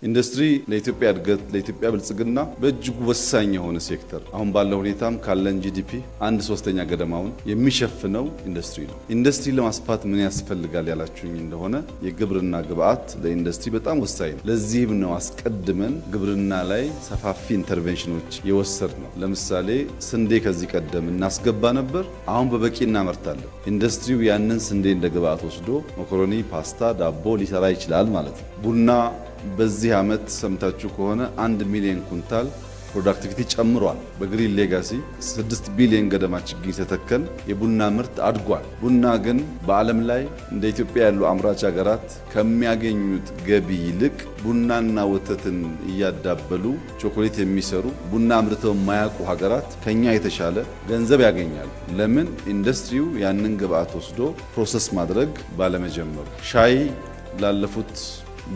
ኢንዱስትሪ ለኢትዮጵያ እድገት ለኢትዮጵያ ብልጽግና በእጅጉ ወሳኝ የሆነ ሴክተር አሁን ባለው ሁኔታም ካለን ጂዲፒ 1/3 ገደማውን የሚሸፍነው ኢንዱስትሪ ነው። ኢንዱስትሪ ለማስፋት ምን ያስፈልጋል ያላችሁኝ እንደሆነ የግብርና ግብዓት ለኢንዱስትሪ በጣም ወሳኝ ነው። ለዚህም ነው አስቀድመን ግብርና ላይ ሰፋፊ ኢንተርቬንሽኖች የወሰድነው። ለምሳሌ ስንዴ ከዚህ ቀደም እናስገባ ነበር፣ አሁን በበቂ እናመርታለን። ኢንዱስትሪው ያንን ስንዴ እንደ ግብዓት ወስዶ መኮሮኒ፣ ፓስታ፣ ዳቦ ሊሰራ ይችላል ማለት ነው። ቡና በዚህ ዓመት ሰምታችሁ ከሆነ 1 ሚሊዮን ኩንታል ፕሮዳክቲቪቲ ጨምሯል። በግሪን ሌጋሲ 6 ቢሊዮን ገደማ ችግኝ ተተከል የቡና ምርት አድጓል። ቡና ግን በዓለም ላይ እንደ ኢትዮጵያ ያሉ አምራች ሀገራት ከሚያገኙት ገቢ ይልቅ ቡናና ወተትን እያዳበሉ ቾኮሌት የሚሰሩ ቡና አምርተው የማያውቁ ሀገራት ከኛ የተሻለ ገንዘብ ያገኛሉ። ለምን? ኢንዱስትሪው ያንን ግብዓት ወስዶ ፕሮሰስ ማድረግ ባለመጀመሩ። ሻይ ላለፉት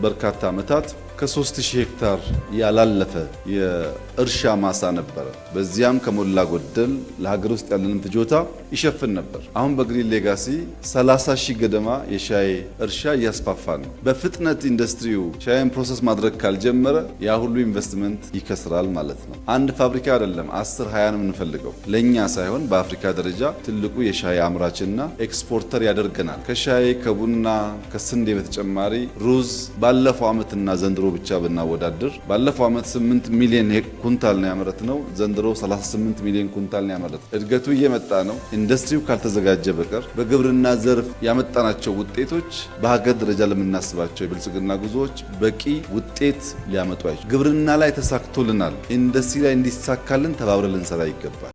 በርካታ ዓመታት ከ3000 ሄክታር ያላለፈ የእርሻ ማሳ ነበረ። በዚያም ከሞላ ጎደል ለሀገር ውስጥ ያለንን ፍጆታ ይሸፍን ነበር። አሁን በግሪን ሌጋሲ 30,000 ገደማ የሻይ እርሻ እያስፋፋን ነው። በፍጥነት ኢንዱስትሪው ሻይን ፕሮሰስ ማድረግ ካልጀመረ ያ ሁሉ ኢንቨስትመንት ይከስራል ማለት ነው። አንድ ፋብሪካ አይደለም 10 20 ነው የምንፈልገው። ለኛ ሳይሆን በአፍሪካ ደረጃ ትልቁ የሻይ አምራችና ኤክስፖርተር ያደርገናል። ከሻይ ከቡና ከስንዴ በተጨማሪ ሩዝ ባለፈው ዓመትና ዘንድሮ ብቻ ብናወዳድር ባለፈው ዓመት 8 ሚሊዮን ኩንታል ነው ያመረትነው። ዘንድሮ 38 ሚሊዮን ኩንታል ነው ያመረትነው። እድገቱ እየመጣ ነው። ኢንዱስትሪው ካልተዘጋጀ በቀር በግብርና ዘርፍ ያመጣናቸው ውጤቶች በሀገር ደረጃ ለምናስባቸው የብልጽግና ጉዞዎች በቂ ውጤት ሊያመጡ አይችሉም። ግብርና ላይ ተሳክቶልናል። ኢንዱስትሪ ላይ እንዲሳካልን ተባብረን ልንሰራ ይገባል።